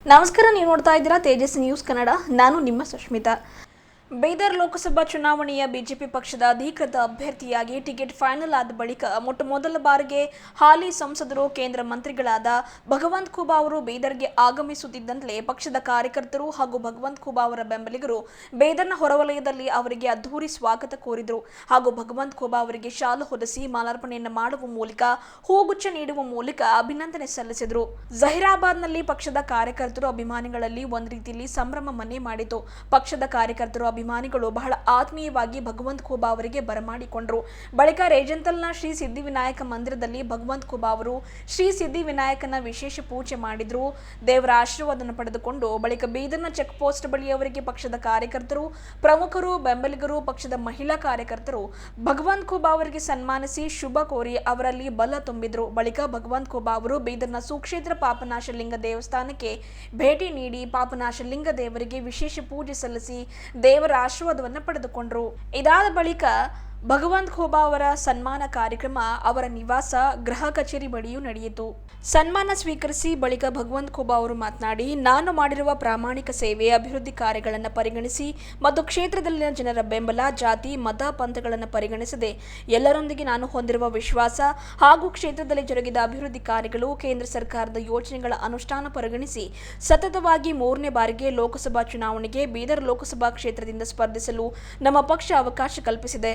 ನಮಸ್ಕಾರ, ನೀವು ನೋಡ್ತಾ ಇದ್ದೀರಾ ತೇಜಸ್ ನ್ಯೂಸ್ ಕನ್ನಡ. ನಾನು ನಿಮ್ಮ ಸುಷ್ಮಿತಾ. ಬೀದರ್ ಲೋಕಸಭಾ ಚುನಾವಣೆಯ ಬಿಜೆಪಿ ಪಕ್ಷದ ಅಧಿಕೃತ ಅಭ್ಯರ್ಥಿಯಾಗಿ ಟಿಕೆಟ್ ಫೈನಲ್ ಆದ ಬಳಿಕ ಮೊದಲ ಬಾರಿಗೆ ಹಾಲಿ ಸಂಸದರು ಕೇಂದ್ರ ಮಂತ್ರಿಗಳಾದ ಭಗವಂತ ಖೂಬಾ ಅವರು ಬೀದರ್ಗೆ ಆಗಮಿಸುತ್ತಿದ್ದಂತೆ ಪಕ್ಷದ ಕಾರ್ಯಕರ್ತರು ಹಾಗೂ ಭಗವಂತ ಖೂಬಾ ಅವರ ಬೆಂಬಲಿಗರು ಬೀದರ್ನ ಹೊರವಲಯದಲ್ಲಿ ಅವರಿಗೆ ಅದ್ಧೂರಿ ಸ್ವಾಗತ ಕೋರಿದರು ಹಾಗೂ ಭಗವಂತ ಖೂಬಾ ಅವರಿಗೆ ಶಾಲು ಹೊದಿಸಿ ಮಾಲಾರ್ಪಣೆಯನ್ನು ಮಾಡುವ ಮೂಲಕ ಹೂಗುಚ್ಛ ನೀಡುವ ಮೂಲಕ ಅಭಿನಂದನೆ ಸಲ್ಲಿಸಿದರು. ಜಹೀರಾಬಾದ್ನಲ್ಲಿ ಪಕ್ಷದ ಕಾರ್ಯಕರ್ತರು ಅಭಿಮಾನಿಗಳಲ್ಲಿ ಒಂದು ರೀತಿಯಲ್ಲಿ ಸಂಭ್ರಮ ಮನೆ ಮಾಡಿತು. ಪಕ್ಷದ ಕಾರ್ಯಕರ್ತರು ಅಭಿಮಾನಿಗಳು ಬಹಳ ಆತ್ಮೀಯವಾಗಿ ಭಗವಂತ ಖೂಬಾ ಅವರಿಗೆ ಬರಮಾಡಿಕೊಂಡರು. ಬಳಿಕ ರೇಜಂತಲ್ನ ಶ್ರೀ ಸಿದ್ಧಿವಿನಾಯಕ ಮಂದಿರದಲ್ಲಿ ಭಗವಂತ ಖೂಬಾ ಅವರು ಶ್ರೀ ಸಿದ್ಧಿವಿನಾಯಕನ ವಿಶೇಷ ಪೂಜೆ ಮಾಡಿದ್ರು. ದೇವರ ಆಶೀರ್ವಾದವನ್ನು ಪಡೆದುಕೊಂಡು ಬಳಿಕ ಬೀದರ್ನ ಚೆಕ್ ಪೋಸ್ಟ್ ಬಳಿ ಅವರಿಗೆ ಪಕ್ಷದ ಕಾರ್ಯಕರ್ತರು, ಪ್ರಮುಖರು, ಬೆಂಬಲಿಗರು, ಪಕ್ಷದ ಮಹಿಳಾ ಕಾರ್ಯಕರ್ತರು ಭಗವಂತ ಖೂಬಾ ಅವರಿಗೆ ಸನ್ಮಾನಿಸಿ ಶುಭ ಕೋರಿ ಅವರಲ್ಲಿ ಬಲ ತುಂಬಿದ್ರು. ಬಳಿಕ ಭಗವಂತ ಖೂಬಾ ಅವರು ಬೀದರ್ನ ಸುಕ್ಷೇತ್ರ ಪಾಪನಾಶಲಿಂಗ ದೇವಸ್ಥಾನಕ್ಕೆ ಭೇಟಿ ನೀಡಿ ಪಾಪನಾಶಲಿಂಗ ದೇವರಿಗೆ ವಿಶೇಷ ಪೂಜೆ ಸಲ್ಲಿಸಿ ದೇವರ ಆಶೀರ್ವಾದವನ್ನು ಪಡೆದುಕೊಂಡರು. ಇದಾದ ಬಳಿಕ ಭಗವಂತ ಖೂಬಾ ಅವರ ಸನ್ಮಾನ ಕಾರ್ಯಕ್ರಮ ಅವರ ನಿವಾಸ ಗೃಹ ಕಚೇರಿ ಬಳಿಯೂ ನಡೆಯಿತು. ಸನ್ಮಾನ ಸ್ವೀಕರಿಸಿ ಬಳಿಕ ಭಗವಂತ ಖೂಬಾ ಅವರು ಮಾತನಾಡಿ, ನಾನು ಮಾಡಿರುವ ಪ್ರಾಮಾಣಿಕ ಸೇವೆ, ಅಭಿವೃದ್ಧಿ ಕಾರ್ಯಗಳನ್ನು ಪರಿಗಣಿಸಿ ಮತ್ತು ಕ್ಷೇತ್ರದಲ್ಲಿನ ಜನರ ಬೆಂಬಲ, ಜಾತಿ, ಮತ, ಪಂಥಗಳನ್ನು ಪರಿಗಣಿಸದೆ ಎಲ್ಲರೊಂದಿಗೆ ನಾನು ಹೊಂದಿರುವ ವಿಶ್ವಾಸ ಹಾಗೂ ಕ್ಷೇತ್ರದಲ್ಲಿ ಜರುಗಿದ ಅಭಿವೃದ್ಧಿ ಕಾರ್ಯಗಳು, ಕೇಂದ್ರ ಸರ್ಕಾರದ ಯೋಜನೆಗಳ ಅನುಷ್ಠಾನ ಪರಿಗಣಿಸಿ ಸತತವಾಗಿ 3ನೇ ಬಾರಿಗೆ ಲೋಕಸಭಾ ಚುನಾವಣೆಗೆ ಬೀದರ್ ಲೋಕಸಭಾ ಕ್ಷೇತ್ರದಿಂದ ಸ್ಪರ್ಧಿಸಲು ನಮ್ಮ ಪಕ್ಷ ಅವಕಾಶ ಕಲ್ಪಿಸಿದೆ.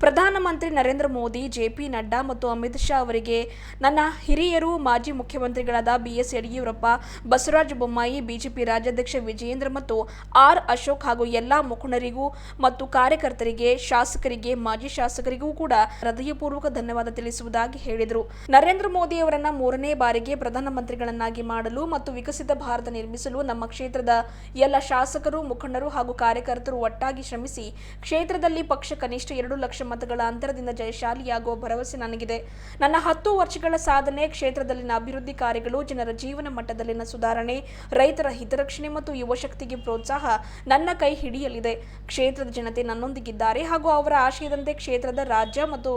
ಪ್ರಧಾನಮಂತ್ರಿ ನರೇಂದ್ರ ಮೋದಿ, ಜೆಪಿ ನಡ್ಡಾ ಮತ್ತು ಅಮಿತ್ ಶಾ ಅವರಿಗೆ, ನನ್ನ ಹಿರಿಯರು, ಮಾಜಿ ಮುಖ್ಯಮಂತ್ರಿಗಳಾದ ಬಿಎಸ್ ಯಡಿಯೂರಪ್ಪ, ಬಸವರಾಜ ಬೊಮ್ಮಾಯಿ, ಬಿಜೆಪಿ ರಾಜ್ಯಾಧ್ಯಕ್ಷ ವಿಜಯೇಂದ್ರ ಮತ್ತು ಆರ್ ಅಶೋಕ್ ಹಾಗೂ ಎಲ್ಲಾ ಮುಖಂಡರಿಗೂ ಮತ್ತು ಕಾರ್ಯಕರ್ತರಿಗೆ, ಶಾಸಕರಿಗೆ, ಮಾಜಿ ಶಾಸಕರಿಗೂ ಕೂಡ ಹೃದಯಪೂರ್ವಕ ಧನ್ಯವಾದ ತಿಳಿಸುವುದಾಗಿ ಹೇಳಿದರು. ನರೇಂದ್ರ ಮೋದಿ ಅವರನ್ನ 3ನೇ ಬಾರಿಗೆ ಪ್ರಧಾನಮಂತ್ರಿಗಳನ್ನಾಗಿ ಮಾಡಲು ಮತ್ತು ವಿಕಸಿತ ಭಾರತ ನಿರ್ಮಿಸಲು ನಮ್ಮ ಕ್ಷೇತ್ರದ ಎಲ್ಲ ಶಾಸಕರು, ಮುಖಂಡರು ಹಾಗೂ ಕಾರ್ಯಕರ್ತರು ಒಟ್ಟಾಗಿ ಶ್ರಮಿಸಿ ಕ್ಷೇತ್ರದಲ್ಲಿ ಪಕ್ಷ ಕನಿಷ್ಠ 2 ಲಕ್ಷ ಮತಗಳ ಅಂತರದಿಂದ ಜಯಶಾಲಿಯಾಗುವ ಭರವಸೆ ನನಗಿದೆ. ನನ್ನ 10 ವರ್ಷಗಳ ಸಾಧನೆ, ಕ್ಷೇತ್ರದಲ್ಲಿನ ಅಭಿವೃದ್ಧಿ ಕಾರ್ಯಗಳು, ಜನರ ಜೀವನ ಮಟ್ಟದಲ್ಲಿನ ಸುಧಾರಣೆ, ರೈತರ ಹಿತರಕ್ಷಣೆ ಮತ್ತು ಯುವಶಕ್ತಿಗೆ ಪ್ರೋತ್ಸಾಹ ನನ್ನ ಕೈ ಹಿಡಿಯಲಿದೆ. ಕ್ಷೇತ್ರದ ಜನತೆ ನನ್ನೊಂದಿಗಿದ್ದಾರೆ ಹಾಗೂ ಅವರ ಆಶಯದಂತೆ ಕ್ಷೇತ್ರದ, ರಾಜ್ಯ ಮತ್ತು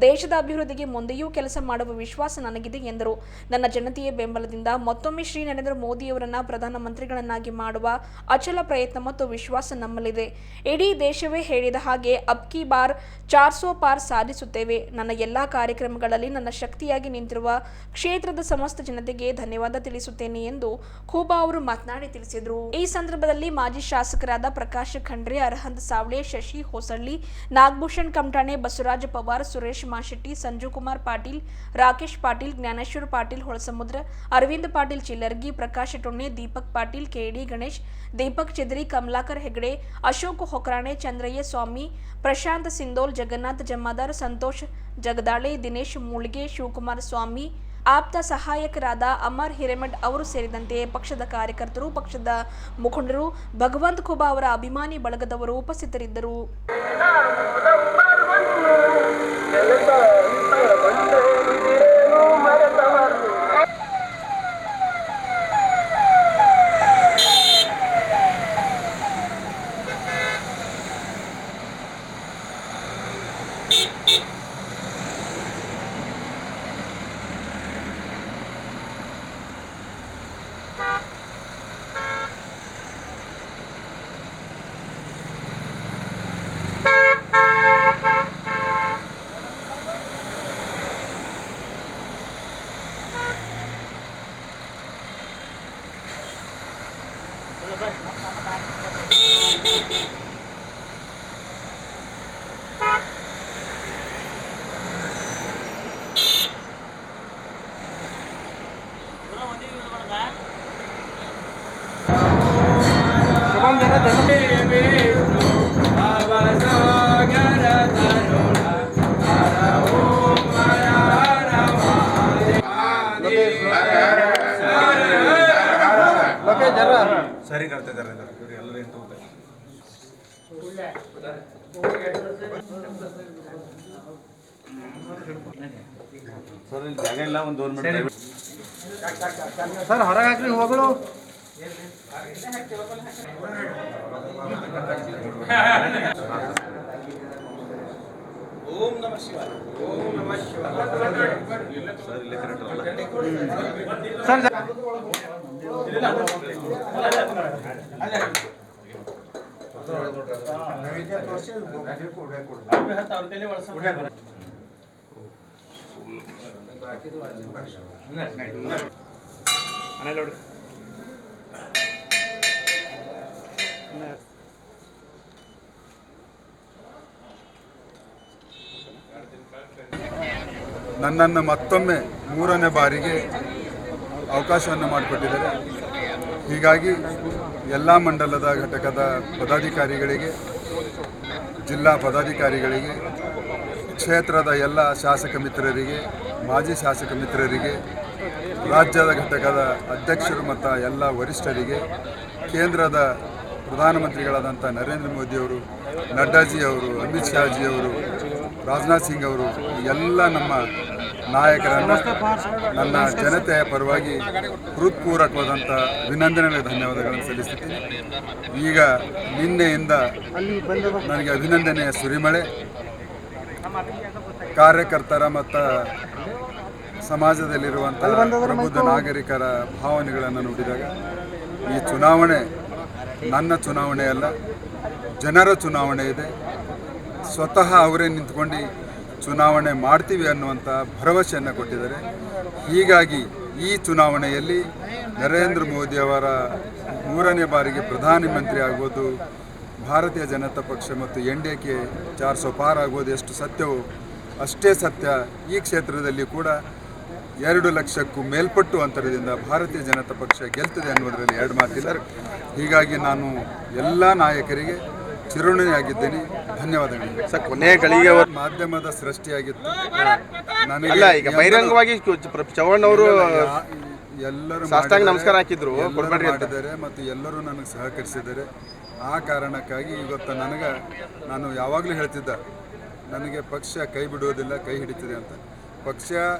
ದೇಶದ ಅಭಿವೃದ್ಧಿಗೆ ಮುಂದೆಯೂ ಕೆಲಸ ಮಾಡುವ ವಿಶ್ವಾಸ ನನಗಿದೆ ಎಂದರು. ನನ್ನ ಜನತೆಯ ಬೆಂಬಲದಿಂದ ಮತ್ತೊಮ್ಮೆ ಶ್ರೀ ನರೇಂದ್ರ ಮೋದಿಯವರನ್ನ ಪ್ರಧಾನಮಂತ್ರಿಗಳನ್ನಾಗಿ ಮಾಡುವ ಅಚಲ ಪ್ರಯತ್ನ ಮತ್ತು ವಿಶ್ವಾಸ ನಮ್ಮಲ್ಲಿದೆ. ಇಡೀ ದೇಶವೇ ಹೇಳಿದ ಹಾಗೆ ಅಬ್ ಕಿ ಬಾರ್ 400 ಪಾರ್ ಸಾಧಿಸುತ್ತೇವೆ. ನನ್ನ ಎಲ್ಲಾ ಕಾರ್ಯಕ್ರಮಗಳಲ್ಲಿ ನನ್ನ ಶಕ್ತಿಯಾಗಿ ನಿಂತಿರುವ ಕ್ಷೇತ್ರದ ಸಮಸ್ತ ಜನತೆಗೆ ಧನ್ಯವಾದ ತಿಳಿಸುತ್ತೇನೆ ಎಂದು ಖೂಬಾ ಅವರು ಮಾತನಾಡಿ ತಿಳಿಸಿದರು. ಈ ಸಂದರ್ಭದಲ್ಲಿ ಮಾಜಿ ಶಾಸಕರಾದ ಪ್ರಕಾಶ್ ಖಂಡ್ರೆ, ಅರಹಂತ್ ಸಾವಳೆ, ಶಶಿ ಹೊಸಳ್ಳಿ, ನಾಗಭೂಷಣ್ ಕಮಟಾಣೆ, ಬಸವರಾಜ ಪವಾರ್, ಸುರೇಶ್ ಮಾಶೆಟ್ಟಿ, ಸಂಜು ಕುಮಾರ್ ಪಾಟೀಲ್, ರಾಕೇಶ್ ಪಾಟೀಲ್, ಜ್ಞಾನೇಶ್ವರ್ ಪಾಟೀಲ್ ಹೊಳಸಮುದ್ರ, ಅರವಿಂದ್ ಪಾಟೀಲ್ ಚಿಲ್ಲರ್ಗಿ, ಪ್ರಕಾಶ್ ಟೊಣ್ಣೆ, ದೀಪಕ್ ಪಾಟೀಲ್, ಕೆಡಿ ಗಣೇಶ್, ದೀಪಕ್ ಚಿದ್ರಿ, ಕಮಲಾಕರ್ ಹೆಗಡೆ, ಅಶೋಕ್ ಹೊಕರಾಣೆ, ಚಂದ್ರಯ್ಯ ಸ್ವಾಮಿ, ಪ್ರಶಾಂತ್ ಸಿಂಧೋಲ್, ಜಗನ್ನಾಥ್ ಜಮಾದಾರ್, ಸಂತೋಷ್ ಜಗದಾಳೆ, ದಿನೇಶ್ ಮೂಳ್ಗೆ, ಶಿವಕುಮಾರ್ ಸ್ವಾಮಿ, ಆಪ್ತ ಸಹಾಯಕರಾದ ಅಮರ್ ಹಿರೇಮಠ್ ಅವರು ಸೇರಿದಂತೆ ಪಕ್ಷದ ಕಾರ್ಯಕರ್ತರು, ಪಕ್ಷದ ಮುಖಂಡರು, ಭಗವಂತ ಖೂಬಾ ಅವರ ಅಭಿಮಾನಿ ಬಳಗದವರು ಉಪಸ್ಥಿತರಿದ್ದರು. ಸರಿ करते कर रहे थे ಎಲ್ಲರೂ ಎಂತ ಹೋಗ್ತಾರೆ ಸರ್ ಇಲ್ಲಿ ಜಾಗ ಇಲ್ಲ ಒಂದು 2 ಮಿನಿಟ್ ಸರ್ ಹೊರಗೆ ಹಾಕ್ರಿ ಹೋಗಳು ಓಂ ನಮಃ ಶಿವಾಯ. ಓಂ ನಮಃ ಶಿವಾಯ. ಸರ್ ಇಲ್ಲೇ ಕರೆಕ್ಟ್ ಅಲ್ಲ ಸರ್ ನನ್ನನ್ನು ಮತ್ತೊಮ್ಮೆ 3ನೇ ಬಾರಿಗೆ ಅವಕಾಶವನ್ನು ಮಾಡಿಕೊಟ್ಟಿದ್ದಾರೆ. ಹೀಗಾಗಿ ಎಲ್ಲ ಮಂಡಲದ ಘಟಕದ ಪದಾಧಿಕಾರಿಗಳಿಗೆ, ಜಿಲ್ಲಾ ಪದಾಧಿಕಾರಿಗಳಿಗೆ, ಕ್ಷೇತ್ರದ ಎಲ್ಲ ಶಾಸಕ ಮಿತ್ರರಿಗೆ, ಮಾಜಿ ಶಾಸಕ ಮಿತ್ರರಿಗೆ, ರಾಜ್ಯದ ಘಟಕದ ಅಧ್ಯಕ್ಷರು ಮತ್ತು ಎಲ್ಲ ವರಿಷ್ಠರಿಗೆ, ಕೇಂದ್ರದ ಪ್ರಧಾನಮಂತ್ರಿಗಳಾದಂಥ ನರೇಂದ್ರ ಮೋದಿಯವರು, ನಡ್ಡಾಜಿಯವರು, ಅಮಿತ್ ಶಾಜಿಯವರು, ರಾಜನಾಥ್ ಸಿಂಗ್ ಅವರು, ಎಲ್ಲ ನಮ್ಮ ನಾಯಕರನ್ನು ನನ್ನ ಜನತೆಯ ಪರವಾಗಿ ಹೃತ್ಪೂರ್ವಕವಾದಂಥ ಅಭಿನಂದನೆ ಧನ್ಯವಾದಗಳನ್ನು ಸಲ್ಲಿಸುತ್ತೀನಿ. ಈಗ ನಿನ್ನೆಯಿಂದ ನನಗೆ ಅಭಿನಂದನೆಯ ಸುರಿಮಳೆ. ಕಾರ್ಯಕರ್ತರ ಮತ್ತು ಸಮಾಜದಲ್ಲಿರುವಂಥ ಪ್ರಬುದ್ಧ ನಾಗರಿಕರ ಭಾವನೆಗಳನ್ನು ನೋಡಿದಾಗ ಈ ಚುನಾವಣೆ ನನ್ನ ಚುನಾವಣೆ ಅಲ್ಲ, ಜನರ ಚುನಾವಣೆ ಇದೆ. ಸ್ವತಃ ಅವರೇ ನಿಂತ್ಕೊಂಡು ಚುನಾವಣೆ ಮಾಡ್ತೀವಿ ಅನ್ನುವಂಥ ಭರವಸೆಯನ್ನು ಕೊಟ್ಟಿದ್ದಾರೆ. ಹೀಗಾಗಿ ಈ ಚುನಾವಣೆಯಲ್ಲಿ ನರೇಂದ್ರ ಮೋದಿಯವರ 3ನೇ ಬಾರಿಗೆ ಪ್ರಧಾನಮಂತ್ರಿ ಆಗೋದು, ಭಾರತೀಯ ಜನತಾ ಪಕ್ಷ ಮತ್ತು NDA 400 ಪಾರ್ ಆಗೋದು ಎಷ್ಟು ಸತ್ಯವೋ ಅಷ್ಟೇ ಸತ್ಯ ಈ ಕ್ಷೇತ್ರದಲ್ಲಿ ಕೂಡ 2 ಲಕ್ಷಕ್ಕೂ ಮೇಲ್ಪಟ್ಟು ಅಂತರದಿಂದ ಭಾರತೀಯ ಜನತಾ ಪಕ್ಷ ಗೆಲ್ತದೆ ಅನ್ನೋದರಲ್ಲಿ ಎರಡು ಮಾತಿಲ್ಲ. ಹೀಗಾಗಿ ನಾನು ಎಲ್ಲ ನಾಯಕರಿಗೆ ಚಿರುಣಿಯಾಗಿದ್ದೇನೆ. ಧನ್ಯವಾದಗಳು. ಸರ್ ಕೊನೆಯ ಗಳಿಗೆ ಮಾಧ್ಯಮದ ಸೃಷ್ಟಿಯಾಗಿತ್ತು. ಅಲ್ಲ, ಈಗ ಬಹಿರಂಗವಾಗಿ ಚವ್ಹಾಣ್ ಅವರು ಎಲ್ಲರೂ ಸಾಷ್ಟಾಂಗ ನಮಸ್ಕಾರ ಹಾಕಿದ್ರು, ಮಾಡಿದ್ದಾರೆ ಮತ್ತು ಎಲ್ಲರೂ ನನಗೆ ಸಹಕರಿಸಿದ್ದಾರೆ. ಆ ಕಾರಣಕ್ಕಾಗಿ ಇವತ್ತು ನಾನು ಯಾವಾಗಲೂ ಹೇಳ್ತಿದ್ದ, ನನಗೆ ಪಕ್ಷ ಕೈ ಬಿಡುವುದಿಲ್ಲ, ಕೈ ಹಿಡಿತಿದೆ ಅಂತ. ಪಕ್ಷ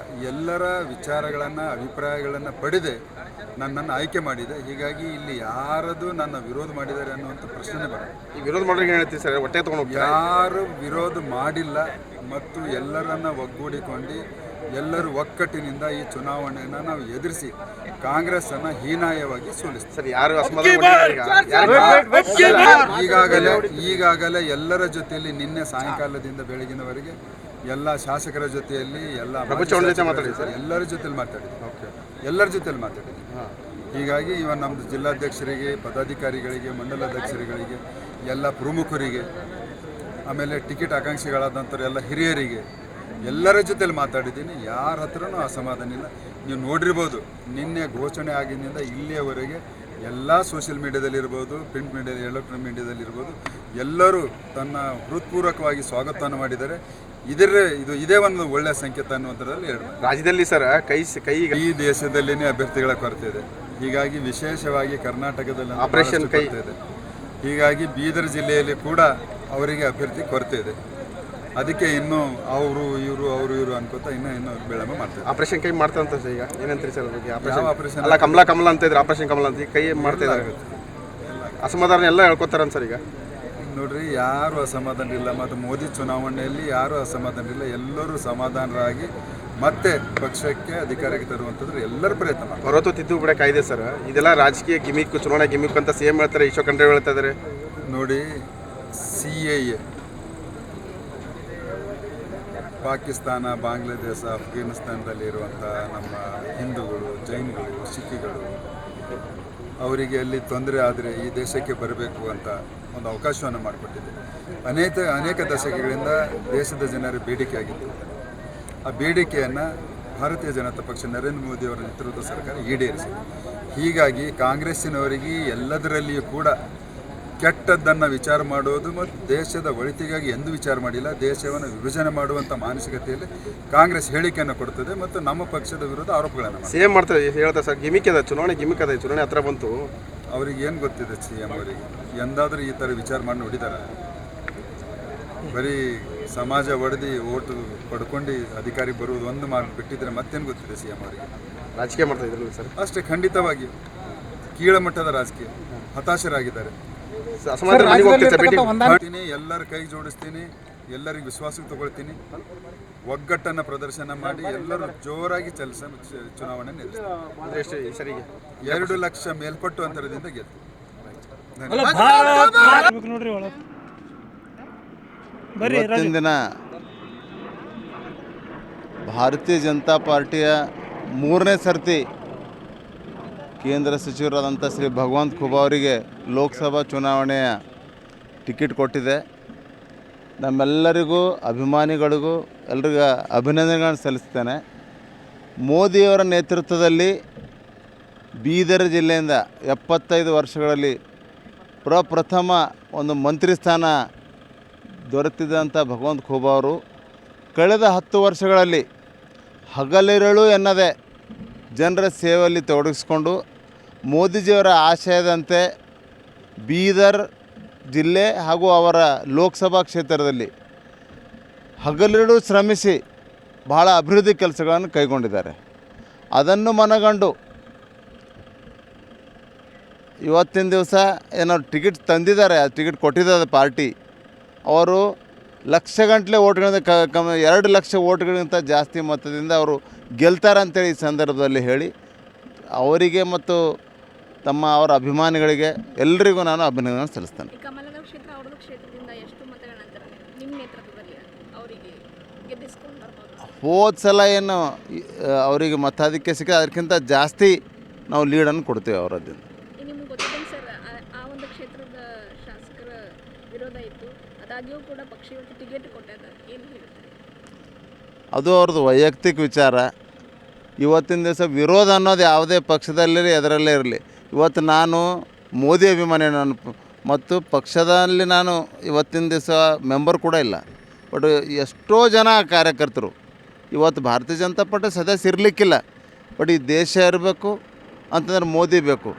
ಎಲ್ಲರ ವಿಚಾರಗಳನ್ನು, ಅಭಿಪ್ರಾಯಗಳನ್ನು ಪಡೆದೇ ನನ್ನನ್ನು ಆಯ್ಕೆ ಮಾಡಿದೆ. ಹೀಗಾಗಿ ಇಲ್ಲಿ ಯಾರದು ನನ್ನ ವಿರೋಧ ಮಾಡಿದ್ದಾರೆ ಅನ್ನುವಂಥ ಪ್ರಶ್ನೆ ಬರ. ಈ ವಿರೋಧ ಮಾಡೋರಿಗೆ ಹೇಳ್ತೀವಿ ಸರ್, ಹೊಟ್ಟೆ ತೊಗೊಂಡು ಯಾರು ವಿರೋಧ ಮಾಡಿಲ್ಲ ಮತ್ತು ಎಲ್ಲರನ್ನ ಒಗ್ಗೂಡಿಕೊಂಡು ಎಲ್ಲರೂ ಒಕ್ಕಟ್ಟಿನಿಂದ ಈ ಚುನಾವಣೆಯನ್ನು ನಾವು ಎದುರಿಸಿ ಕಾಂಗ್ರೆಸ್ಸನ್ನು ಹೀನಾಯವಾಗಿ ಸೋಲಿಸ್ತೀವಿ. ಸರ್ ಯಾರು ಈಗಾಗಲೇ ಎಲ್ಲರ ಜೊತೆಯಲ್ಲಿ ನಿನ್ನೆ ಸಾಯಂಕಾಲದಿಂದ ಬೆಳಗಿನವರೆಗೆ ಎಲ್ಲ ಶಾಸಕರ ಜೊತೆಯಲ್ಲಿ ಎಲ್ಲ ಎಲ್ಲರ ಜೊತೆಲಿ ಮಾತಾಡಿದ್ವಿ. ಹೀಗಾಗಿ ಇವನ್ ನಮ್ಮದು ಜಿಲ್ಲಾಧ್ಯಕ್ಷರಿಗೆ, ಪದಾಧಿಕಾರಿಗಳಿಗೆ, ಮಂಡಲಾಧ್ಯಕ್ಷರುಗಳಿಗೆ, ಎಲ್ಲ ಪ್ರಮುಖರಿಗೆ, ಆಮೇಲೆ ಟಿಕೆಟ್ ಆಕಾಂಕ್ಷಿಗಳಾದಂಥವ್ರು ಎಲ್ಲ ಹಿರಿಯರಿಗೆ ಎಲ್ಲರ ಜೊತೆಲಿ ಮಾತಾಡಿದ್ದೀನಿ. ಯಾರ ಹತ್ರನೂ ಅಸಮಾಧಾನ ಇಲ್ಲ. ನೀವು ನೋಡಿರ್ಬೋದು, ನಿನ್ನೆ ಘೋಷಣೆ ಆಗಿದ್ದರಿಂದ ಇಲ್ಲಿಯವರೆಗೆ ಎಲ್ಲ ಸೋಷಿಯಲ್ ಮೀಡಿಯಾದಲ್ಲಿರ್ಬೋದು, ಪ್ರಿಂಟ್ ಮೀಡಿಯಾ, ಎಲೆಕ್ಟ್ರಾನಿಕ್ ಮೀಡಿಯಾದಲ್ಲಿರ್ಬೋದು, ಎಲ್ಲರೂ ತನ್ನ ಹೃತ್ಪೂರ್ವಕವಾಗಿ ಸ್ವಾಗತವನ್ನು ಮಾಡಿದ್ದಾರೆ. ಇದೇ ಒಂದು ಒಳ್ಳೆಯ ಸಂಕೇತ ಅನ್ನುವಂಥದ್ರಲ್ಲಿ ಎರಡು. ರಾಜ್ಯದಲ್ಲಿ ಸರ್ ಈ ದೇಶದಲ್ಲಿನೇ ಅಭ್ಯರ್ಥಿಗಳ ಕೊರತೆ ಇದೆ. ಹೀಗಾಗಿ ವಿಶೇಷವಾಗಿ ಕರ್ನಾಟಕದಲ್ಲಿ ಆಪರೇಷನ್ ಕೈ ಇದೆ. ಹೀಗಾಗಿ ಬೀದರ್ ಜಿಲ್ಲೆಯಲ್ಲಿ ಕೂಡ ಅವರಿಗೆ ಅಭ್ಯರ್ಥಿ ಕೊರತೆ ಇದೆ. ಅದಕ್ಕೆ ಇನ್ನೂ ಅವರು ಅನ್ಕೋತಾ ಇನ್ನೂ ಬೆಳಮ ಮಾಡ್ತಾರೆ. ಆಪರೇಷನ್ ಕೈ ಮಾಡ್ತಾರಂತ ಸರ್. ಈಗ ಏನಂತೀರಿ ಸರ್ ಬಗ್ಗೆ? ಆಪರೇಷನ್ ಅಲ್ಲ, ಕಮಲ ಅಂತ ಇದ್ರೆ ಆಪರೇಷನ್ ಕಮಲ ಅಂತ ಕೈ ಮಾಡ್ತಾ ಇದ್ದಾರೆ. ಅಸಮಾಧಾನ ಎಲ್ಲ ಹೇಳ್ಕೊತಾರ ಸರ್. ಈಗ ನೋಡ್ರಿ, ಯಾರು ಅಸಮಾಧಾನ ಇಲ್ಲ ಮತ್ತು ಮೋದಿ ಚುನಾವಣೆಯಲ್ಲಿ ಯಾರು ಅಸಮಾಧಾನ ಇಲ್ಲ. ಎಲ್ಲರೂ ಸಮಾಧಾನರಾಗಿ ಮತ್ತೆ ಪಕ್ಷಕ್ಕೆ ಅಧಿಕಾರಕ್ಕೆ ತರುವಂಥದ್ದು ಎಲ್ಲರ ಪ್ರಯತ್ನ ಮಾಡ್ತಾರೆ. ಹೊರತು ತಿದ್ದುಪಡಿ ಕಾಯ್ದೆ ಸರ್, ಇದೆಲ್ಲ ರಾಜಕೀಯ ಗಿಮಿಕ್, ಚುನಾವಣೆ ಗಿಮಿಕ್ ಅಂತ CM ಹೇಳ್ತಾರೆ, ಈಶ್ವರ್ ಖಂಡ್ರೆ ಹೇಳ್ತಾ ಇದ್ದಾರೆ. ನೋಡಿ, CAA ಪಾಕಿಸ್ತಾನ, ಬಾಂಗ್ಲಾದೇಶ, ಅಫ್ಘಾನಿಸ್ತಾನದಲ್ಲಿ ಇರುವಂಥ ನಮ್ಮ ಹಿಂದೂಗಳು, ಜೈನ್ಗಳು, ಸಿಖ್ಗಳು ಅವರಿಗೆ ಅಲ್ಲಿ ತೊಂದರೆ ಆದರೆ ಈ ದೇಶಕ್ಕೆ ಬರಬೇಕು ಅಂತ ಒಂದು ಅವಕಾಶವನ್ನು ಮಾಡಿಕೊಟ್ಟಿದೆ. ಅನೇಕ ದಶಕಗಳಿಂದ ದೇಶದ ಜನರ ಬೇಡಿಕೆ ಆಗಿತ್ತು. ಆ ಬೇಡಿಕೆಯನ್ನು ಭಾರತೀಯ ಜನತಾ ಪಕ್ಷ, ನರೇಂದ್ರ ಮೋದಿಯವರ ನೇತೃತ್ವದ ಸರ್ಕಾರ ಈಡೇರಿಸಿದೆ. ಹೀಗಾಗಿ ಕಾಂಗ್ರೆಸ್ಸಿನವರಿಗೆ ಎಲ್ಲದರಲ್ಲಿಯೂ ಕೂಡ ಕೆಟ್ಟದ್ದನ್ನು ವಿಚಾರ ಮಾಡೋದು ಮತ್ತು ದೇಶದ ಒಳಿತಿಗಾಗಿ ಎಂದೂ ವಿಚಾರ ಮಾಡಿಲ್ಲ. ದೇಶವನ್ನು ವಿಭಜನೆ ಮಾಡುವಂಥ ಮಾನಸಿಕತೆಯಲ್ಲಿ ಕಾಂಗ್ರೆಸ್ ಹೇಳಿಕೆಯನ್ನು ಕೊಡ್ತದೆ ಮತ್ತು ನಮ್ಮ ಪಕ್ಷದ ವಿರುದ್ಧ ಆರೋಪಗಳನ್ನು CM ಮಾಡ್ತಾರೆ. ಹೇಳ್ತಾರೆ ಸರ್, ಗಿಮಿಕ್ ಅದ, ಚುನಾವಣೆ ಗಿಮಿಕ್ ಅದ, ಚುನಾವಣೆ ಹತ್ರ ಬಂತು. ಅವ್ರಿಗೆ ಏನು ಗೊತ್ತಿದೆ CM ಅವರಿಗೆ? ಎಂದಾದರೂ ಈ ಥರ ವಿಚಾರ ಮಾಡಿ ನೋಡಿದಾರ? ಬರೀ ಸಮಾಜ ಒಡೆದು ಓಟು ಪಡ್ಕೊಂಡು ಅಧಿಕಾರಿ ಬರುವುದು ಒಂದು ಬಿಟ್ಟಿದ್ರೆ ಮತ್ತೇನು ಗೊತ್ತಿದೆ CM ಅವರಿಗೆ? ರಾಜಕೀಯ ಮಾಡ್ತಾ ಇದ್ರಲ್ಲ ಸರ್? ಅಷ್ಟೇ, ಖಂಡಿತವಾಗಿ ಕೀಳಮಟ್ಟದ ರಾಜಕೀಯ. ಹತಾಶರಾಗಿದ್ದಾರೆ. ಅಸಮಾಧಾನ ಎಲ್ಲರ ಕೈ ಜೋಡಿಸ್ತೀನಿ. ಎಲ್ಲರಿಗೂ ವಿಶ್ವಾಸಕ್ಕೆ ತಗೊಳ್ತೀನಿ. ಒಗ್ಗಟ್ಟನ್ನು ಪ್ರದರ್ಶನ ಮಾಡಿ ಎಲ್ಲರೂ ಜೋರಾಗಿ ಚುನಾವಣೆ ನಡೆಸ್ತಾರೆ. 2 ಲಕ್ಷ ಮೇಲ್ಪಟ್ಟು ಅಂತರದಿಂದ ಗೆದ್ದು. ಇವತ್ತಿನ ದಿನ ಭಾರತೀಯ ಜನತಾ ಪಾರ್ಟಿಯ 3ನೇ ಸರ್ತಿ ಕೇಂದ್ರ ಸಚಿವರಾದಂಥ ಶ್ರೀ ಭಗವಂತ ಖೂಬಾ ಅವರಿಗೆ ಲೋಕಸಭಾ ಚುನಾವಣೆಯ ಟಿಕೆಟ್ ಕೊಟ್ಟಿದೆ. ನಮ್ಮೆಲ್ಲರಿಗೂ ಅಭಿಮಾನಿಗಳಿಗೂ ಎಲ್ರಿಗೂ ಅಭಿನಂದನೆಗಳನ್ನು ಸಲ್ಲಿಸ್ತೇನೆ. ಮೋದಿಯವರ ನೇತೃತ್ವದಲ್ಲಿ ಬೀದರ್ ಜಿಲ್ಲೆಯಿಂದ 75 ವರ್ಷಗಳಲ್ಲಿ ಪ್ರಪ್ರಥಮ ಒಂದು ಮಂತ್ರಿ ಸ್ಥಾನ ದೊರೆತಿದ್ದಂಥ ಭಗವಂತ ಖೂಬಾ ಅವರು ಕಳೆದ 10 ವರ್ಷಗಳಲ್ಲಿ ಹಗಲಿರುಳು ಎನ್ನದೆ ಜನರ ಸೇವೆಯಲ್ಲಿ ತೊಡಗಿಸ್ಕೊಂಡು ಮೋದಿಜಿಯವರ ಆಶಯದಂತೆ ಬೀದರ್ ಜಿಲ್ಲೆ ಹಾಗೂ ಅವರ ಲೋಕಸಭಾ ಕ್ಷೇತ್ರದಲ್ಲಿ ಹಗಲಿರುಳು ಶ್ರಮಿಸಿ ಬಹಳ ಅಭಿವೃದ್ಧಿ ಕೆಲಸಗಳನ್ನು ಕೈಗೊಂಡಿದ್ದಾರೆ. ಅದನ್ನು ಮನಗಂಡು ಇವತ್ತಿನ ದಿವಸ ಏನೋ ಟಿಕೆಟ್ ತಂದಿದ್ದಾರೆ, ಆ ಟಿಕೆಟ್ ಕೊಟ್ಟಿದ್ದಾರೆ ಪಾರ್ಟಿ. ಅವರು ಲಕ್ಷಗಟ್ಟಲೆ ಓಟ್ಗಳಿಂದ 2 ಲಕ್ಷ ಓಟ್ಗಳಿಗಿಂತ ಜಾಸ್ತಿ ಮೊತ್ತದಿಂದ ಅವರು ಗೆಲ್ತಾರೆ ಅಂತೇಳಿ ಈ ಸಂದರ್ಭದಲ್ಲಿ ಹೇಳಿ ಅವರಿಗೆ ಮತ್ತು ಅವರ ಅಭಿಮಾನಿಗಳಿಗೆ ಎಲ್ಲರಿಗೂ ನಾನು ಅಭಿನಂದನೆ ಸಲ್ಲಿಸ್ತೇನೆ. ಕಮಲನಗರ ಕ್ಷೇತ್ರ ಅವ್ರದ್ದು ಕ್ಷೇತ್ರದಿಂದ ಎಷ್ಟು ಮತಗಳ ನಂತರ ನಿಮ್ಮ ನೇತೃತ್ವದಲ್ಲಿ ಅವರಿಗೆ ಗೆದ್ದಿಸ್ಕೊಂಡು ಬರ್ಬೋದು? ಹೋದ ಸಲ ಏನು ಅವರಿಗೆ ಮತಾಧಿಕ್ಯ ಸಿಕ್ಕ ಅದಕ್ಕಿಂತ ಜಾಸ್ತಿ ನಾವು ಲೀಡನ್ನು ಕೊಡ್ತೇವೆ ಅವರದ್ದು. ನಿಮ್ಗೆ ಗೊತ್ತಿದ್ದಂಗೆ ಸರ್ ಆ ಒಂದು ಕ್ಷೇತ್ರದ ಶಾಸಕರ ವಿರೋಧ ಇತ್ತು, ಅದಾಗಿಯೂ ಕೂಡ ಪಕ್ಷ ಇವತ್ತು ಟಿಕೆಟ್ ಕೊಟ್ಟಿದೆ, ಏನು ಹೇಳ್ತಾರೆ? ಅದು ಅವ್ರದ್ದು ವೈಯಕ್ತಿಕ ವಿಚಾರ. ಇವತ್ತಿನ ದಿವಸ ವಿರೋಧ ಅನ್ನೋದು ಯಾವುದೇ ಪಕ್ಷದಲ್ಲಿರಲಿ ಅದರಲ್ಲೇ ಇರಲಿ. ಇವತ್ತು ನಾನು ಮೋದಿ ಅಭಿಮಾನಿ ನಾನು ಮತ್ತು ಪಕ್ಷದಲ್ಲಿ ನಾನು ಇವತ್ತಿನ ದಿವಸ ಮೆಂಬರ್ ಕೂಡ ಇಲ್ಲ. ಬಟ್ ಎಷ್ಟೋ ಜನ ಕಾರ್ಯಕರ್ತರು ಇವತ್ತು ಭಾರತೀಯ ಜನತಾ ಪಾರ್ಟಿ ಸದಸ್ಯ ಇರಲಿಕ್ಕಿಲ್ಲ. ಬಟ್ ಈ ದೇಶ ಇರಬೇಕು ಅಂತಂದ್ರೆ ಮೋದಿ ಬೇಕು.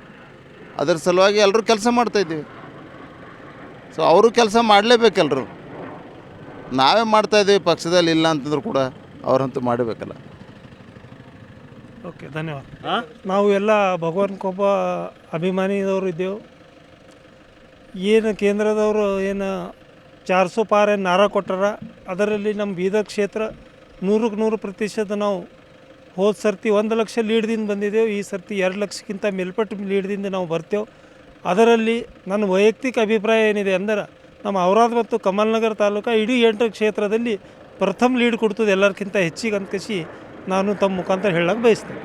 ಅದರ ಸಲುವಾಗಿ ಎಲ್ಲರೂ ಕೆಲಸ ಮಾಡ್ತಾಯಿದ್ದೀವಿ. ಸೊ ಅವರು ಕೆಲಸ ಮಾಡಲೇಬೇಕೆಲ್ಲರೂ. ನಾವೇ ಮಾಡ್ತಾಯಿದ್ದೀವಿ, ಪಕ್ಷದಲ್ಲಿ ಇಲ್ಲ ಅಂತಂದ್ರೂ ಕೂಡ ಅವರಂತೂ ಮಾಡಬೇಕಲ್ಲ. ಓಕೆ, ಧನ್ಯವಾದ. ನಾವು ಎಲ್ಲ ಭಗವಂತ ಖೂಬಾ ಅಭಿಮಾನಿದವರು ಇದ್ದೆವು. ಏನು ಕೇಂದ್ರದವರು ಏನು 400 ಪಾರ್ ಏನು ನಾರ ಕೊಟ್ಟಾರ, ಅದರಲ್ಲಿ ನಮ್ಮ ಬೀದರ್ ಕ್ಷೇತ್ರ 100% ನಾವು ಹೋದ ಸರ್ತಿ 1 ಲಕ್ಷ ಲೀಡ್ದಿಂದ ಬಂದಿದ್ದೆವು. ಈ ಸರ್ತಿ 2 ಲಕ್ಷಕ್ಕಿಂತ ಮೇಲ್ಪಟ್ಟು ಲೀಡ್ದಿಂದ ನಾವು ಬರ್ತೇವೆ. ಅದರಲ್ಲಿ ನನ್ನ ವೈಯಕ್ತಿಕ ಅಭಿಪ್ರಾಯ ಏನಿದೆ ಅಂದರೆ ನಮ್ಮ ಔರಾದ್ ಮತ್ತು ಕಮಲನಗರ ತಾಲೂಕು ಇಡೀ 8 ಕ್ಷೇತ್ರದಲ್ಲಿ ಪ್ರಥಮ ಲೀಡ್ ಕೊಡ್ತದೆ ಎಲ್ಲರಿಗಿಂತ ಹೆಚ್ಚಿಗೆ ಅಂದ್ಕಸಿ ನಾನು ತಮ್ಮ ಮುಖಾಂತರ ಹೇಳಕ್ಕೆ ಬಯಸ್ತೇನೆ.